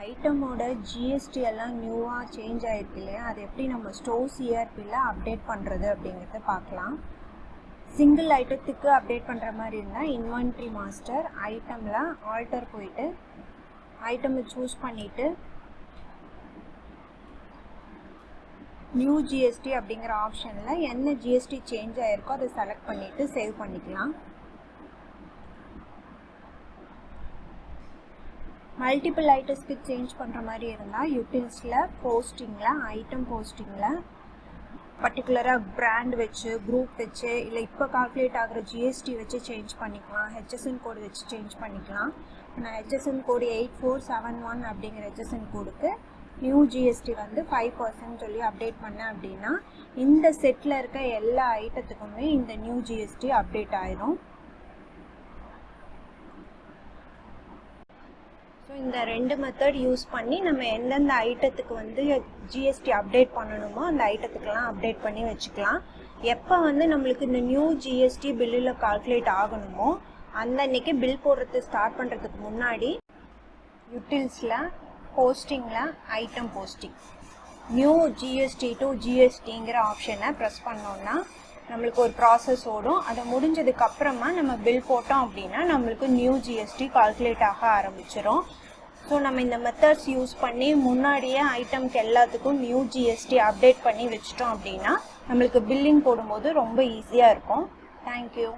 ஐட்டமோட GST எல்லாம் நியூவாக change ஆகிருக்கு இல்லையா, அது எப்படி நம்ம ஸ்டோர் சிஆர்பியில் அப்டேட் பண்ணுறது அப்படிங்கிறத பார்க்கலாம். சிங்கிள் ஐட்டத்துக்கு அப்டேட் பண்ணுற மாதிரி இருந்தால் இன்வென்ட்ரி மாஸ்டர் ஐட்டமில் ஆல்டர் போயிட்டு ஐட்டமை சூஸ் பண்ணிவிட்டு நியூ ஜிஎஸ்டி அப்படிங்கிற ஆப்ஷனில் என்ன ஜிஎஸ்டி சேஞ்ச் ஆகிருக்கோ அதை செலக்ட் பண்ணிவிட்டு சேவ் பண்ணிக்கலாம். மல்டிபிள் ஐட்டம்ஸ்க்கு சேஞ்ச் பண்ணுற மாதிரி இருந்தால் யூட்டில்ஸில் போஸ்டிங்கில் ஐட்டம் போஸ்டிங்கில் பர்டிகுலராக பிராண்ட் வச்சு குரூப் வச்சு இல்லை இப்போ கால்குலேட் ஆகிற ஜிஎஸ்டி வச்சு சேஞ்ச் பண்ணிக்கலாம். ஹெச்எஸ்என் கோடு வச்சு சேஞ்ச் பண்ணிக்கலாம். நான் ஹெச்எஸ்என் கோடு 8471 அப்படிங்கிற ஹெச்எஸ்என் கோடுக்கு நியூ ஜிஎஸ்டி வந்து 5% சொல்லி அப்டேட் பண்ணேன் அப்படின்னா இந்த செட்டில் இருக்க எல்லா ஐட்டத்துக்குமே இந்த நியூ ஜிஎஸ்டி அப்டேட் ஆயிரும். ஸோ இந்த ரெண்டு மெத்தட் யூஸ் பண்ணி நம்ம எந்தெந்த ஐட்டத்துக்கு வந்து ஜிஎஸ்டி அப்டேட் பண்ணணுமோ அந்த ஐட்டத்துக்கெல்லாம் அப்டேட் பண்ணி வச்சுக்கலாம். எப்போ வந்து நம்மளுக்கு இந்த நியூ ஜிஎஸ்டி பில்லில் கால்குலேட் ஆகணுமோ அந்த அன்னைக்கு பில் போடுறது ஸ்டார்ட் பண்ணுறதுக்கு முன்னாடி யூட்டில்ஸில் போஸ்டிங்கில் item posting new GST to ஜிஎஸ்டிங்கிற ஆப்ஷனை ப்ரெஸ் பண்ணோன்னா நம்மளுக்கு ஒரு ப்ராசஸ் ஓடும். அதை முடிஞ்சதுக்கு அப்புறமா நம்ம பில் போட்டோம் அப்படின்னா நம்மளுக்கு நியூ ஜிஎஸ்டி கால்குலேட் ஆக ஆரம்பிச்சிடும். ஸோ நம்ம இந்த மெத்தட்ஸ் யூஸ் பண்ணி முன்னாடியே ஐட்டம்க்கு எல்லாத்துக்கும் நியூ ஜிஎஸ்டி அப்டேட் பண்ணி வச்சிட்டோம் அப்படின்னா நம்மளுக்கு பில்லிங் போடும்போது ரொம்ப ஈஸியாக இருக்கும். தேங்க்யூ.